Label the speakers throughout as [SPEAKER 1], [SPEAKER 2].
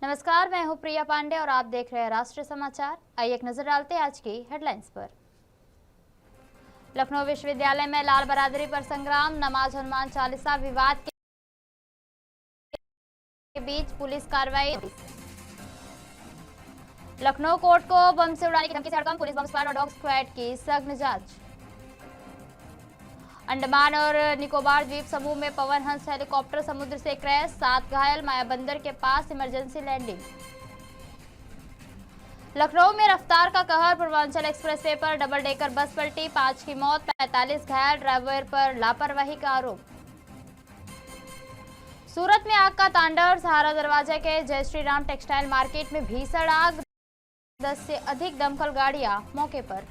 [SPEAKER 1] नमस्कार, मैं हूं प्रिया पांडे और आप देख रहे हैं राष्ट्रीय समाचार। आइए एक नजर डालते हैं आज की हेडलाइंस पर। लखनऊ विश्वविद्यालय में लाल बरादरी पर संग्राम, नमाज हनुमान चालीसा विवाद के बीच पुलिस कार्रवाई। लखनऊ कोर्ट को बम से उड़ाने की धमकी से हड़कंप, पुलिस बम स्क्वाड और डॉग स्क्वाड की सघन जांच। अंडमान और निकोबार द्वीप समूह में पवन हंस हेलीकॉप्टर समुद्र से क्रैश, 7 घायल, मायाबंदर के पास इमरजेंसी लैंडिंग। लखनऊ में रफ्तार का कहर, पूर्वांचल एक्सप्रेसवे पर डबल डेकर बस पलटी, 5 की मौत, 45 घायल, ड्राइवर पर लापरवाही का आरोप। सूरत में आग का तांडव, सहारा दरवाजा के जय श्री राम टेक्सटाइल मार्केट में भीषण आग, 10 से अधिक दमकल गाड़ियां मौके पर।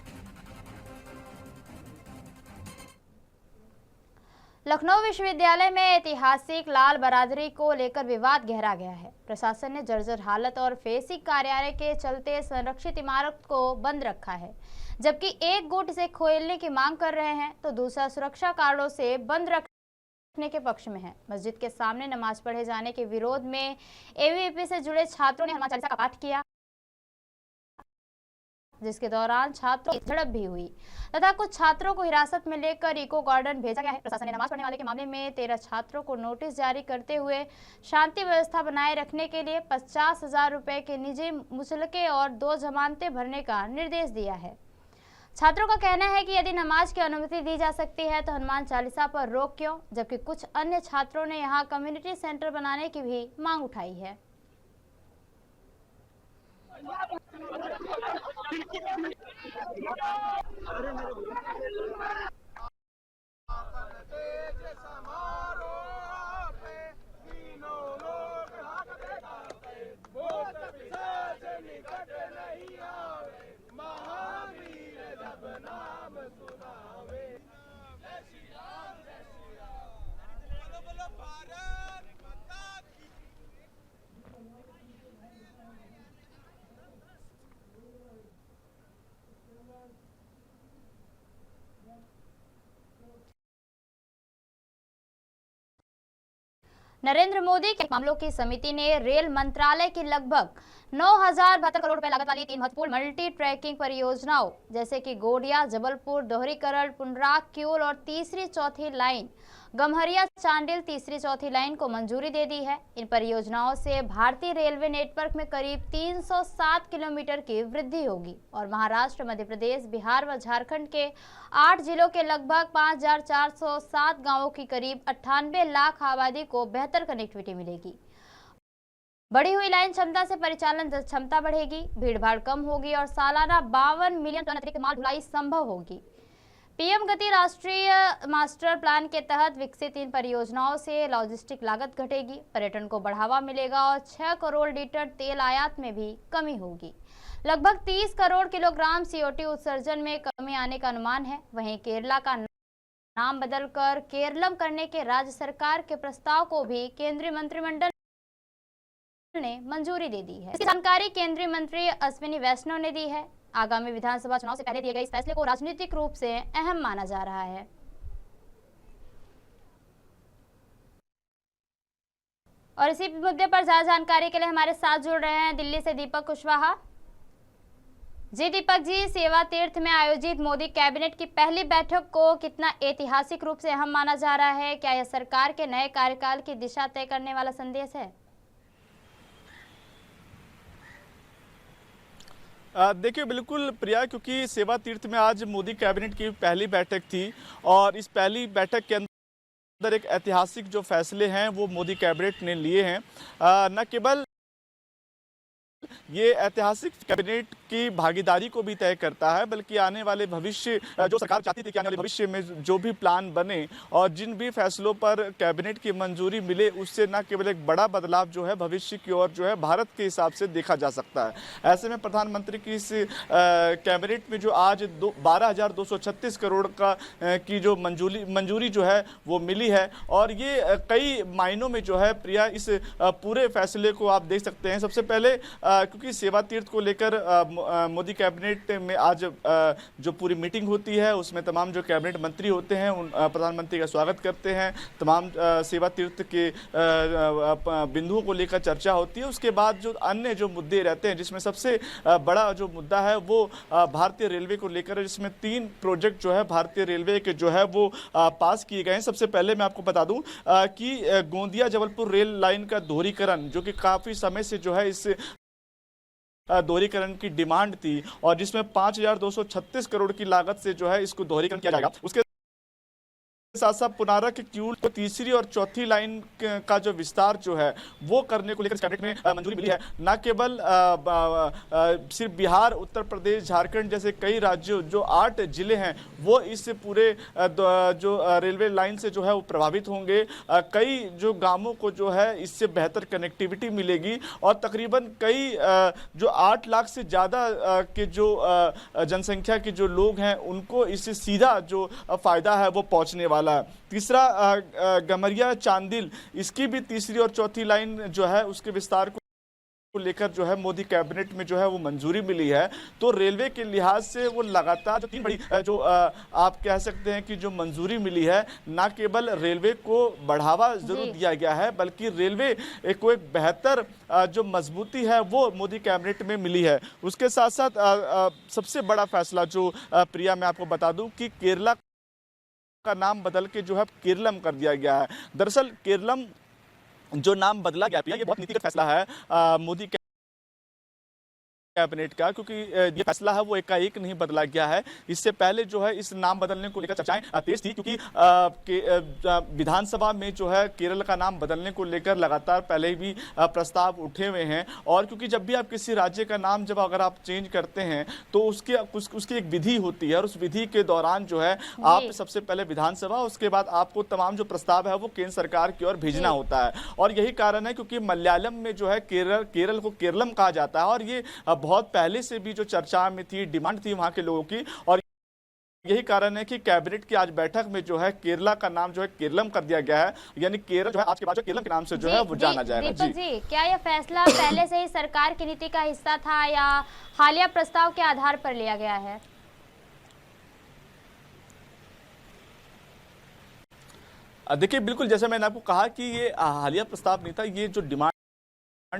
[SPEAKER 1] लखनऊ विश्वविद्यालय में ऐतिहासिक लाल बरादरी को लेकर विवाद गहरा गया है। प्रशासन ने जर्जर हालत और फेसिक कार्यालय के चलते संरक्षित इमारत को बंद रखा है, जबकि एक गुट इसे खोलने की मांग कर रहे हैं तो दूसरा सुरक्षा कारणों से बंद रखने के पक्ष में है। मस्जिद के सामने नमाज पढ़े जाने के विरोध में एबीवीपी से जुड़े छात्रों ने हनुमान चालीसा का पाठ किया, जिसके दौरान छात्रों की झड़प भी हुई तथा कुछ छात्रों को हिरासत में लेकर इको गार्डन भेजा गया है। प्रशासन ने नमाज पढ़ने वाले के मामले में 13 छात्रों को नोटिस जारी करते हुए शांति व्यवस्था बनाए रखने के लिए 50,000 रुपए के निजी मुचलके और 2 जमानतें भरने का निर्देश दिया है। छात्रों का कहना है कि यदि नमाज की अनुमति दी जा सकती है तो हनुमान चालीसा पर रोक क्यों, जबकि कुछ अन्य छात्रों ने यहाँ कम्युनिटी सेंटर बनाने की भी मांग उठाई है। नरेंद्र मोदी के मामलों की समिति ने रेल मंत्रालय की लगभग 9,072 करोड़ रुपए लागत वाली 3 महत्वपूर्ण मल्टी ट्रैकिंग परियोजनाओं जैसे कि गोडिया जबलपुर दोहरीकरण पुनराग क्यूल और तीसरी चौथी लाइन गम्हरिया चांडिल तीसरी चौथी लाइन को मंजूरी दे दी है। इन परियोजनाओं से भारतीय रेलवे नेटवर्क में करीब 307 किलोमीटर की वृद्धि होगी और महाराष्ट्र, मध्य प्रदेश, बिहार व झारखंड के 8 जिलों के लगभग 5,407 गांवों की करीब 98 लाख आबादी को बेहतर कनेक्टिविटी मिलेगी। बढ़ी हुई लाइन क्षमता से परिचालन क्षमता बढ़ेगी, भीड़भाड़ कम होगी और सालाना 52 मिलियन टन अतिरिक्त माल ढुलाई संभव होगी। पीएम गति राष्ट्रीय मास्टर प्लान के तहत विकसित इन परियोजनाओं से लॉजिस्टिक लागत घटेगी, पर्यटन को बढ़ावा मिलेगा और 6 करोड़ लीटर तेल आयात में भी कमी होगी। लगभग 30 करोड़ किलोग्राम CO2 उत्सर्जन में कमी आने का अनुमान है। वहीं केरला का नाम बदलकर केरलम करने के राज्य सरकार के प्रस्ताव को भी केंद्रीय मंत्रिमंडल ने मंजूरी दे दी है। इसकी जानकारी केंद्रीय मंत्री अश्विनी वैष्णव ने दी है। आगामी विधानसभा चुनाव से पहले दिए गए इस फैसले को राजनीतिक रूप से अहम माना जा रहा है। और इसी मुद्दे पर ज्यादा जानकारी के लिए हमारे साथ जुड़ रहे हैं दिल्ली से दीपक कुशवाहा जी। दीपक जी, सेवा तीर्थ में आयोजित मोदी कैबिनेट की पहली बैठक को कितना ऐतिहासिक रूप से अहम माना जा रहा है? क्या यह सरकार के नए कार्यकाल की दिशा तय करने वाला संदेश है?
[SPEAKER 2] देखिए बिल्कुल प्रिया, क्योंकि सेवा तीर्थ में आज मोदी कैबिनेट की पहली बैठक थी और इस पहली बैठक के अंदर एक ऐतिहासिक जो फैसले हैं वो मोदी कैबिनेट ने लिए हैं। न केवल ये ऐतिहासिक कैबिनेट की भागीदारी को भी तय करता है, बल्कि आने वाले भविष्य, जो सरकार चाहती थी कि आने वाले भविष्य में जो भी प्लान बने और जिन भी फैसलों पर कैबिनेट की मंजूरी मिले, उससे न केवल एक बड़ा बदलाव जो है भविष्य की ओर जो है भारत के हिसाब से देखा जा सकता है। ऐसे में प्रधानमंत्री की इस कैबिनेट में जो आज 12,236 करोड़ की जो मंजूरी जो है वो मिली है और ये कई मायनों में जो है प्रिया इस पूरे फैसले को आप देख सकते हैं। सबसे पहले क्योंकि सेवा तीर्थ को लेकर मोदी कैबिनेट में आज जो पूरी मीटिंग होती है उसमें तमाम जो कैबिनेट मंत्री होते हैं उन प्रधानमंत्री का स्वागत करते हैं। तमाम सेवा तीर्थ के बिंदुओं को लेकर चर्चा होती है। उसके बाद जो अन्य जो मुद्दे रहते हैं, जिसमें सबसे बड़ा जो मुद्दा है वो भारतीय रेलवे को लेकर, जिसमें 3 प्रोजेक्ट जो है भारतीय रेलवे के जो है वो पास किए गए हैं। सबसे पहले मैं आपको बता दूं कि गोंदिया जबलपुर रेल लाइन का दोहरीकरण, जो कि काफी समय से जो है इस दोहरीकरण की डिमांड थी और जिसमें 5,236 करोड़ की लागत से जो है इसको दोहरीकरण किया जाएगा। उसके साथ साथ पुनारा के क्यूल को तीसरी और चौथी लाइन का जो विस्तार जो है वो करने को लेकर कैबिनेट में मंजूरी मिली है। न केवल सिर्फ बिहार, उत्तर प्रदेश, झारखंड जैसे कई राज्यों, जो 8 जिले हैं, वो इस पूरे जो रेलवे लाइन से जो है वो प्रभावित होंगे। कई जो गांवों को जो है इससे बेहतर कनेक्टिविटी मिलेगी और तकरीबन कई जो 8 लाख से ज़्यादा के जो जनसंख्या के जो लोग हैं उनको इससे सीधा जो फायदा है वो पहुंचने वाला। तीसरा गमरिया चांदिल, इसकी भी तीसरी और चौथी लाइन जो है उसके विस्तार को लेकर जो है मोदी कैबिनेट में जो है वो मंजूरी मिली है। तो रेलवे के लिहाज से वो लगातार जो 3 बड़ी जो आप कह सकते हैं कि जो मंजूरी मिली है, ना केवल रेलवे को बढ़ावा जरूर दिया गया है बल्कि रेलवे को एक बेहतर जो मजबूती है वो मोदी कैबिनेट में मिली है। उसके साथ साथ सबसे बड़ा फैसला जो प्रिया मैं आपको बता दूं कि केरला का नाम बदल के जो है केरलम कर दिया गया है। दरअसल केरलम जो नाम बदला गया है ये बहुत नीतिगत फैसला है मोदी कैबिनेट का, क्योंकि ये फैसला है वो एकाएक नहीं बदला गया है। इससे पहले जो है इस नाम बदलने को लेकर चर्चाएं तेज थी, क्योंकि विधानसभा में जो है केरल का नाम बदलने को लेकर लगातार पहले भी प्रस्ताव उठे हुए हैं। और क्योंकि जब भी आप किसी राज्य का नाम जब अगर आप चेंज करते हैं तो उसकी एक विधि होती है और उस विधि के दौरान जो है आप सबसे पहले विधानसभा, उसके बाद आपको तमाम जो प्रस्ताव है वो केंद्र सरकार की ओर भेजना होता है। और यही कारण है क्योंकि मलयालम में जो है केरल को केरलम कहा जाता है और ये बहुत पहले से भी जो चर्चा में थी, डिमांड थी वहां के लोगों की। और यही कारण है कि कैबिनेट की आज बैठक में जो है केरला का नाम जो है केरलम कर दिया गया है, यानी केरल जो है आज के बाद जो केरलम के नाम से जो है वो जाना जाएगा।
[SPEAKER 1] जी, क्या यह फैसला पहले से ही सरकार की नीति का हिस्सा था या हालिया प्रस्ताव के आधार पर लिया गया है?
[SPEAKER 2] देखिए, बिल्कुल जैसे मैंने आपको कहा कि ये हालिया प्रस्ताव नहीं था, ये जो डिमांड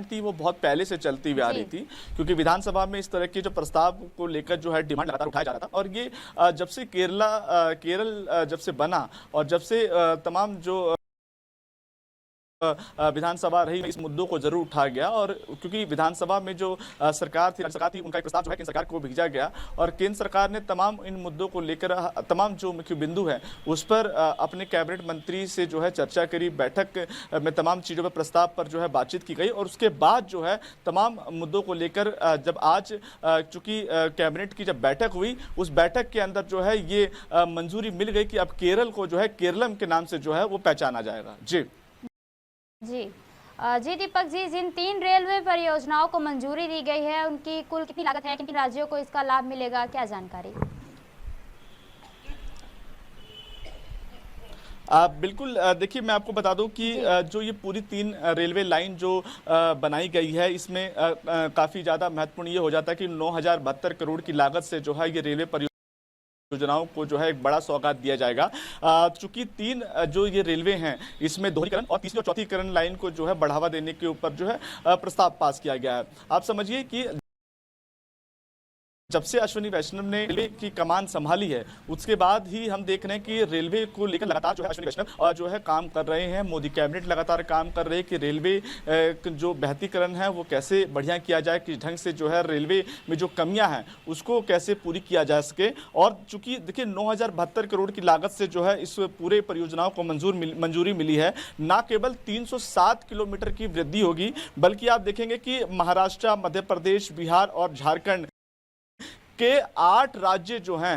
[SPEAKER 2] थी वो बहुत पहले से चलती हुई आ रही थी, क्योंकि विधानसभा में इस तरह के जो प्रस्ताव को लेकर जो है डिमांड लगातार उठाया जा रहा था। और ये जब से केरल जब से बना और जब से तमाम जो विधानसभा रही, इस मुद्दों को जरूर उठाया गया। और क्योंकि विधानसभा में जो सरकार थी, राज्य सरकार थी, उनका एक प्रस्ताव जो है केंद्र सरकार को भेजा गया और केंद्र सरकार ने तमाम इन मुद्दों को लेकर तमाम जो मुख्य बिंदु है उस पर अपने कैबिनेट मंत्री से जो है चर्चा करी। बैठक में तमाम चीज़ों पर प्रस्ताव पर जो है बातचीत की गई और उसके बाद जो है तमाम मुद्दों को लेकर जब आज चूंकि कैबिनेट की जब बैठक हुई, उस बैठक के अंदर जो है ये मंजूरी मिल गई कि अब केरल को जो है केरलम के नाम से जो है वो पहचाना जाएगा।
[SPEAKER 1] जी दीपक जी, जिन 3 रेलवे परियोजनाओं को मंजूरी दी गई है उनकी कुल कितनी लागत है, किन राज्यों को इसका लाभ मिलेगा, क्या जानकारी?
[SPEAKER 2] बिल्कुल, देखिए मैं आपको बता दूं कि जो ये पूरी 3 रेलवे लाइन जो बनाई गई है, इसमें काफ़ी ज़्यादा महत्वपूर्ण ये हो जाता है कि 9,072 करोड़ की लागत से जो है ये रेलवे योजनाओं को जो है एक बड़ा सौगात दिया जाएगा। चूंकि 3 जो ये रेलवे हैं इसमें दोहरीकरण और तीसरी और चौथीकरण लाइन को जो है बढ़ावा देने के ऊपर जो है प्रस्ताव पास किया गया है। आप समझिए कि जब से अश्विनी वैष्णव ने रेलवे की कमान संभाली है उसके बाद ही हम देख रहे हैं कि रेलवे को लेकर लगातार जो है अश्विनी वैष्णव जो है काम कर रहे हैं। मोदी कैबिनेट लगातार काम कर रहे हैं कि रेलवे जो बेहतरीकरण है वो कैसे बढ़िया किया जाए, किस ढंग से जो है रेलवे में जो कमियां हैं उसको कैसे पूरी किया जा सके। और चूंकि देखिए 9,072 करोड़ की लागत से जो है इस पूरे परियोजनाओं को मंजूरी मिली है। न केवल 307 किलोमीटर की वृद्धि होगी बल्कि आप देखेंगे कि महाराष्ट्र, मध्य प्रदेश, बिहार और झारखंड के 8 राज्य जो हैं,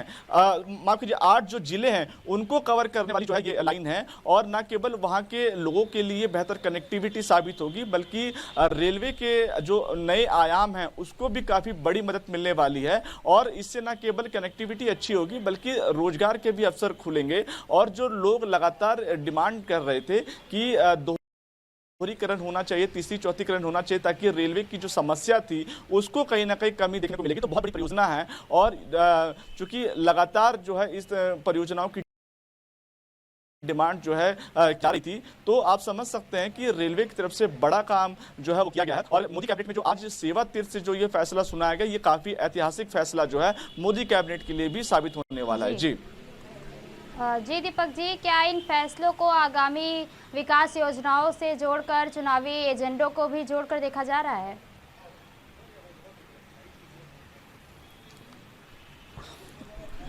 [SPEAKER 2] माफ कीजिए 8 जो जिले हैं उनको कवर करने वाली जो है ये लाइन है। और न केवल वहां के लोगों के लिए बेहतर कनेक्टिविटी साबित होगी बल्कि रेलवे के जो नए आयाम हैं उसको भी काफ़ी बड़ी मदद मिलने वाली है। और इससे न केवल कनेक्टिविटी अच्छी होगी बल्कि रोजगार के भी अवसर खुलेंगे। और जो लोग लगातार डिमांड कर रहे थे कि दोहरीकरण होना चाहिए, तीसरी चौथीकरण होना चाहिए, ताकि रेलवे की जो समस्या थी उसको कहीं ना कहीं कमी देखने को मिलेगी। तो बहुत बड़ी परियोजना है और चूंकि लगातार जो है इस परियोजनाओं की डिमांड जो है क्या रही थी, तो आप समझ सकते हैं कि रेलवे की तरफ से बड़ा काम जो है वो किया गया है। और मोदी कैबिनेट में जो आज सेवा तीर्थ से जो ये फैसला सुनाया गया, ये काफी ऐतिहासिक फैसला जो है मोदी कैबिनेट के लिए भी साबित होने वाला है। जी
[SPEAKER 1] जी दीपक जी, क्या इन फैसलों को आगामी विकास योजनाओं से जोड़कर चुनावी एजेंडों को भी जोड़कर देखा जा रहा है?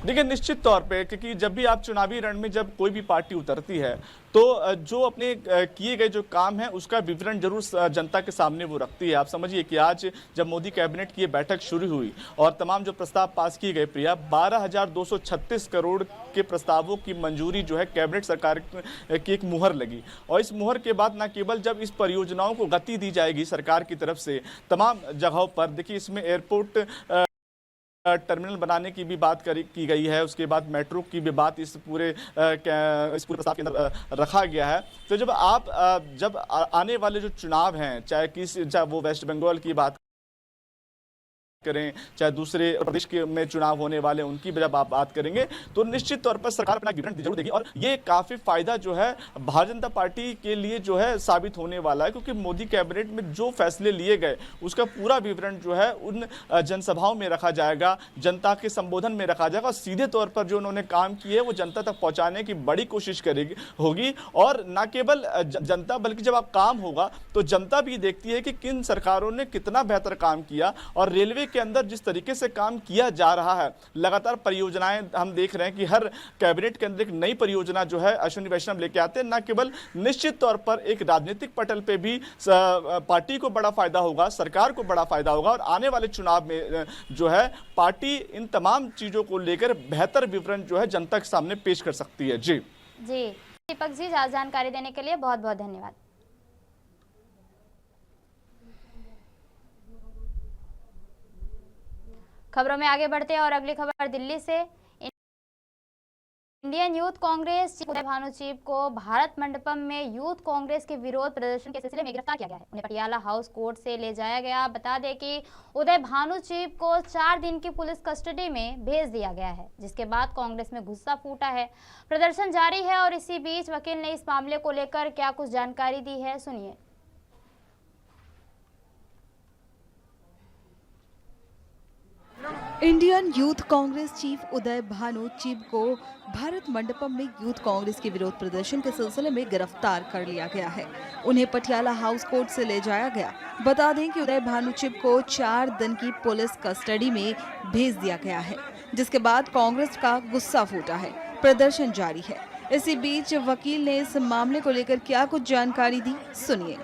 [SPEAKER 2] देखिए, निश्चित तौर पे, क्योंकि जब भी आप चुनावी रण में जब कोई भी पार्टी उतरती है तो जो अपने किए गए जो काम है उसका विवरण जरूर जनता के सामने वो रखती है। आप समझिए कि आज जब मोदी कैबिनेट की ये बैठक शुरू हुई और तमाम जो प्रस्ताव पास किए गए, प्रिया, 12,236 करोड़ के प्रस्तावों की मंजूरी जो है कैबिनेट सरकार की एक मुहर लगी। और इस मुहर के बाद न केवल जब इस परियोजनाओं को गति दी जाएगी सरकार की तरफ से तमाम जगहों पर, देखिए इसमें एयरपोर्ट टर्मिनल बनाने की भी बात की गई है, उसके बाद मेट्रो की भी बात इस पूरे प्रस्ताव के अंदर रखा गया है। तो जब आने वाले जो चुनाव हैं, चाहे वो वेस्ट बंगाल की बात करें, चाहे दूसरे प्रदेश के में चुनाव होने वाले उनकी जब आप बात करेंगे, तो निश्चित तौर पर सरकार अपना विवरण जरूर देगी। और ये काफी फायदा जो है भारतीय जनता पार्टी के लिए जो है साबित होने वाला है, क्योंकि मोदी कैबिनेट में जो फैसले लिए गए उसका पूरा विवरण जो है उन जनसभाओं में रखा जाएगा, जनता के संबोधन में रखा जाएगा और सीधे तौर पर जो उन्होंने काम किए वो जनता तक पहुंचाने की बड़ी कोशिश होगी। और न केवल जनता, बल्कि जब आप काम होगा तो जनता भी देखती है कि किन सरकारों ने कितना बेहतर काम किया। और रेलवे के अंदर जिस तरीके से काम किया जा रहा है, लगातार परियोजनाएं हम देख रहे हैं कि हर कैबिनेट के अंदर एक नई परियोजना जो है अश्विनी वैष्णव लेके आते हैं। न केवल निश्चित तौर पर एक राजनीतिक पटल पे भी पार्टी को बड़ा फायदा होगा, सरकार को बड़ा फायदा होगा और आने वाले चुनाव में जो है पार्टी इन तमाम चीजों को लेकर बेहतर विवरण जो है जनता के सामने पेश कर सकती है। जी
[SPEAKER 1] दीपक जी, जानकारी देने के लिए बहुत बहुत धन्यवाद। खबरों में आगे बढ़ते हैं और अगली खबर दिल्ली से। इंडियन यूथ कांग्रेस उदय भानु चीब को भारत मंडपम में यूथ कांग्रेस के विरोध प्रदर्शन के सिलसिले में गिरफ्तार किया गया है। उन्हें पटियाला हाउस कोर्ट से ले जाया गया। बता दें कि उदय भानु चीब को 4 दिन की पुलिस कस्टडी में भेज दिया गया है, जिसके बाद कांग्रेस में गुस्सा फूटा है। प्रदर्शन जारी है और इसी बीच वकील ने इस मामले को लेकर क्या कुछ जानकारी दी है, सुनिए।
[SPEAKER 3] इंडियन यूथ कांग्रेस चीफ उदय भानु चीब को भारत मंडपम में यूथ कांग्रेस के विरोध प्रदर्शन के सिलसिले में गिरफ्तार कर लिया गया है। उन्हें पटियाला हाउस कोर्ट से ले जाया गया। बता दें कि उदय भानु चीब को 4 दिन की पुलिस कस्टडी में भेज दिया गया है, जिसके बाद कांग्रेस का गुस्सा फूटा है। प्रदर्शन जारी है। इसी बीच वकील ने इस मामले को लेकर क्या कुछ जानकारी दी, सुनिए।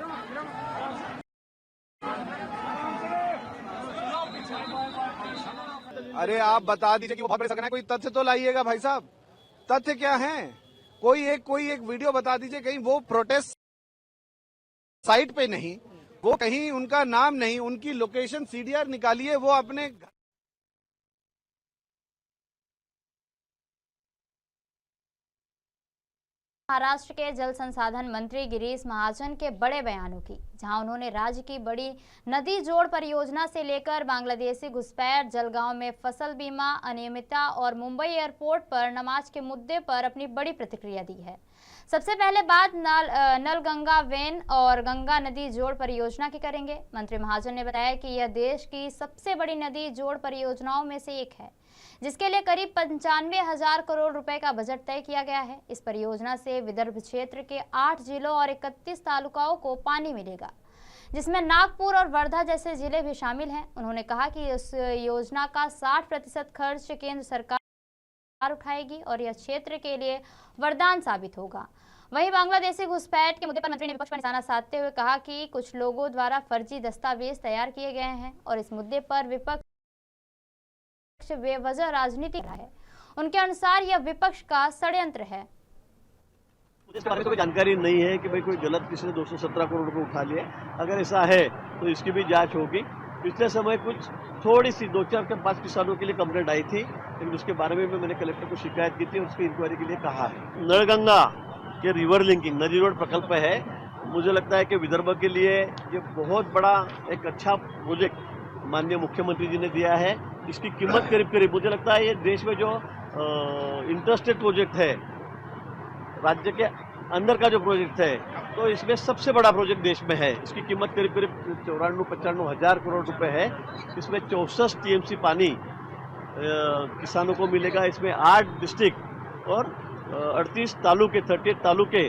[SPEAKER 4] अरे आप बता दीजिए कि वो बहुत बड़े सकना है, कोई तथ्य तो लाइएगा भाई साहब। तथ्य क्या है? कोई एक वीडियो बता दीजिए, कहीं वो प्रोटेस्ट साइट पे नहीं, वो कहीं उनका नाम नहीं, उनकी लोकेशन सीडीआर निकालिए, वो अपने
[SPEAKER 1] महाराष्ट्र के जल संसाधन मंत्री गिरीश महाजन के बड़े बयानों की, जहां उन्होंने राज्य की बड़ी नदी जोड़ परियोजना से लेकर बांग्लादेशी घुसपैठ, जलगांव में फसल बीमा अनियमितता और मुंबई एयरपोर्ट पर नमाज के मुद्दे पर अपनी बड़ी प्रतिक्रिया दी है। सबसे पहले बात नलगंगा वेन और गंगा नदी जोड़ परियोजना की करेंगे। मंत्री महाजन ने बताया कि यह देश की सबसे बड़ी नदी जोड़ परियोजनाओं में से एक है, जिसके लिए करीब 95,000 करोड़ रुपए का बजट तय किया गया है। इस परियोजना से विदर्भ क्षेत्र के 8 जिलों और 31 तालुकाओं को पानी मिलेगा, जिसमें नागपुर और वर्धा जैसे जिले भी शामिल हैं। उन्होंने कहा कि इस योजना का 60% खर्च केंद्र सरकार उठाएगी और यह क्षेत्र के लिए वरदान साबित होगा। वहीं बांग्लादेशी घुसपैठ के मुद्दे पर मंत्री ने विपक्ष पर निशाना साधते हुए कहा कि कुछ लोगों द्वारा फर्जी दस्तावेज तैयार किए गए हैं और इस मुद्दे पर विपक्ष बेवजह राजनीति कर रहा है। उनके अनुसार यह विपक्ष का षड्यंत्र है।
[SPEAKER 5] मुझे इसके बारे में तो कोई जानकारी नहीं है कि भाई कोई गलत किसी ने 217 करोड़ रुपए उठा लिया। अगर ऐसा है तो इसकी भी जांच होगी। पिछले समय कुछ थोड़ी सी 2-4 के 5 किसानों के लिए कंप्लेंट आई थी, लेकिन उसके बारे में मैंने कलेक्टर को शिकायत की थी और उसकी इंक्वायरी के लिए कहा है। नलगंगा के रिवर लिंकिंग नदी रोड प्रकल्प है, मुझे लगता है कि विदर्भ के लिए ये बहुत बड़ा एक अच्छा प्रोजेक्ट माननीय मुख्यमंत्री जी ने दिया है। इसकी कीमत करीब करीब मुझे लगता है ये देश में जो इंटरस्टेट प्रोजेक्ट है, राज्य के अंदर का जो प्रोजेक्ट है, तो इसमें सबसे बड़ा प्रोजेक्ट देश में है। इसकी कीमत करीब करीब 94-95 हज़ार करोड़ रुपए है। इसमें 64 टीएमसी पानी किसानों को मिलेगा। इसमें 8 डिस्ट्रिक्ट और 38 तालुके 38 तालुके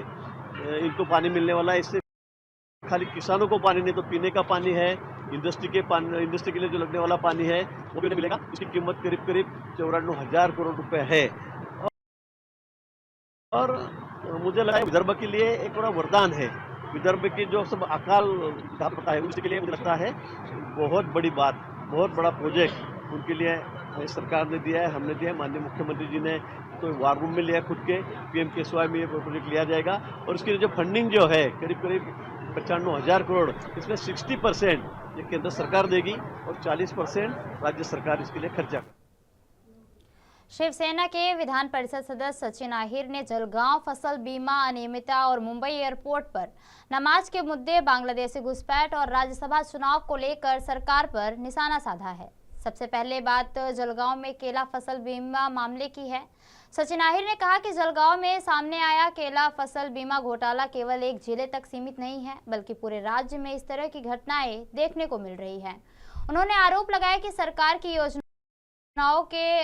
[SPEAKER 5] इनको पानी मिलने वाला है। इससे खाली किसानों को पानी नहीं तो पीने का पानी है, इंडस्ट्री के लिए जो लगने वाला पानी है वो भी मिलेगा। इसकी कीमत करीब करीब 94 हज़ार करोड़ रुपए है। और मुझे लगा विदर्भ के लिए एक बड़ा वरदान है। विदर्भ की जो सब अकाल पता है उसके लिए मुझे लगता है बहुत बड़ी बात, बहुत बड़ा प्रोजेक्ट उनके लिए सरकार ने दिया है, हमने दिया है। माननीय मुख्यमंत्री जी ने तो वार रूम में लिया खुद के, पीएम-केएसवाई में ये प्रोजेक्ट लिया जाएगा। और इसकी जो फंडिंग जो है करीब करीब 95 हज़ार करोड़, इसमें 60% ये केंद्र सरकार देगी और 40% राज्य सरकार इसके लिए खर्चा।
[SPEAKER 1] शिवसेना के विधान परिषद सदस्य सचिन आहिर ने जलगांव फसल बीमा अनियमितता और मुंबई एयरपोर्ट पर नमाज के मुद्दे, बांग्लादेशी घुसपैठ और राज्यसभा चुनाव को लेकर सरकार पर निशाना साधा है। सबसे पहले बात जलगांव में केला फसल बीमा मामले की है। सचिन आहिर ने कहा कि जलगांव में सामने आया केला फसल बीमा घोटाला केवल एक जिले तक सीमित नहीं है, बल्कि पूरे राज्य में इस तरह की घटनाएं देखने को मिल रही हैं। उन्होंने आरोप लगाया कि सरकार की योजनाओं के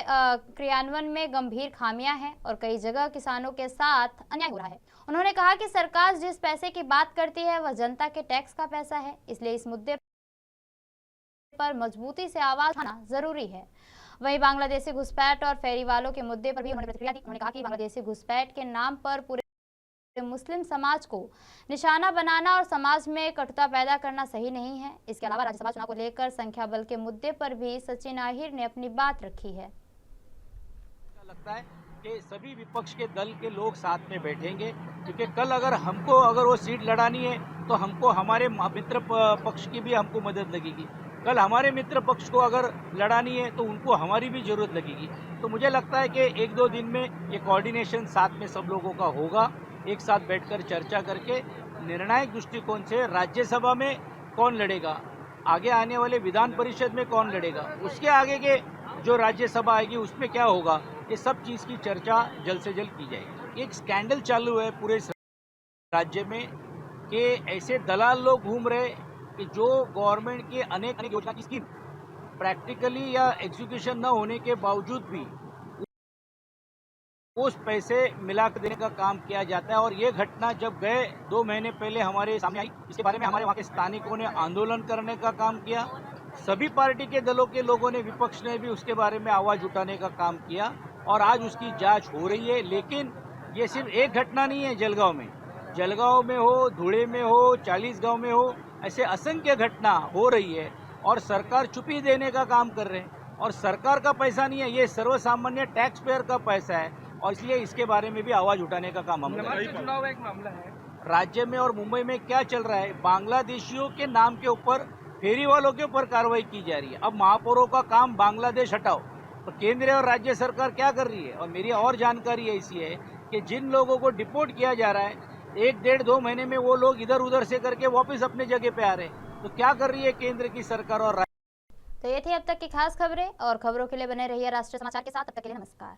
[SPEAKER 1] क्रियान्वयन में गंभीर खामियां हैं और कई जगह किसानों के साथ अन्याय हो रहा है। उन्होंने कहा कि सरकार जिस पैसे की बात करती है वह जनता के टैक्स का पैसा है, इसलिए इस मुद्दे पर मजबूती से आवाज उठाना जरूरी है। वहीं बांग्लादेशी घुसपैठ और फेरी वालों के मुद्दे पर भी उन्होंने प्रतिक्रिया दी। उन्होंने कहा कि बांग्लादेशी घुसपैठ के नाम पर पूरे मुस्लिम समाज को निशाना बनाना और समाज में कटुता पैदा करना सही नहीं है। इसके अलावा राज्यसभा चुनाव को लेकर संख्या बल के मुद्दे पर भी सचिन आहिर ने अपनी बात रखी है।
[SPEAKER 6] लगता है कि सभी विपक्ष के दल के लोग साथ में बैठेंगे, क्योंकि कल अगर वो सीट लड़ानी है तो हमको हमारे मित्र पक्ष की भी हमको मदद लगेगी। कल हमारे मित्र पक्ष को अगर लड़ानी है तो उनको हमारी भी जरूरत लगेगी। तो मुझे लगता है कि 1-2 दिन में ये कोऑर्डिनेशन साथ में सब लोगों का होगा। एक साथ बैठकर चर्चा करके निर्णायक दृष्टिकोण से राज्यसभा में कौन लड़ेगा, आगे आने वाले विधान परिषद में कौन लड़ेगा, उसके आगे के जो राज्यसभा आएगी उसमें क्या होगा, ये सब चीज़ की चर्चा जल्द से जल्द की जाएगी। एक स्कैंडल चालू है पूरे राज्य में कि ऐसे दलाल लोग घूम रहे कि जो गवर्नमेंट के अनेक योजना की स्कीम प्रैक्टिकली या एग्जीक्यूशन न होने के बावजूद भी उस पैसे मिला कर देने का काम किया जाता है। और ये घटना जब गए 2 महीने पहले हमारे सामने आई, इसके बारे में हमारे वहाँ के स्थानिकों ने आंदोलन करने का काम किया। सभी पार्टी के दलों के लोगों ने, विपक्ष ने भी उसके बारे में आवाज उठाने का काम किया और आज उसकी जांच हो रही है। लेकिन ये सिर्फ एक घटना नहीं है। जलगांव में हो, धुले में हो, 40 गांव में हो, ऐसे असंख्य घटना हो रही है और सरकार चुप्पी देने का काम कर रहे हैं। और सरकार का पैसा नहीं है, ये सर्वसामान्य टैक्स पेयर का पैसा है और इसलिए इसके बारे में भी आवाज उठाने का काम हम
[SPEAKER 7] चुनाव एक मामला है।
[SPEAKER 6] राज्य में और मुंबई में क्या चल रहा है, बांग्लादेशियों के नाम के ऊपर, फेरी वालों के ऊपर कार्रवाई की जा रही है। अब महापौरों का काम बांग्लादेश हटाओ, तो केंद्र और राज्य सरकार क्या कर रही है। और मेरी और जानकारी ऐसी है कि जिन लोगों को डिपोर्ट किया जा रहा है 1-1.5-2 महीने में वो लोग इधर उधर से करके वापस अपने जगह पे आ रहे हैं। तो क्या कर रही है केंद्र की सरकार और राज्य।
[SPEAKER 1] तो ये थी अब तक की खास खबरें और खबरों के लिए बने रहिए राष्ट्रीय समाचार के साथ। तब तक के लिए नमस्कार।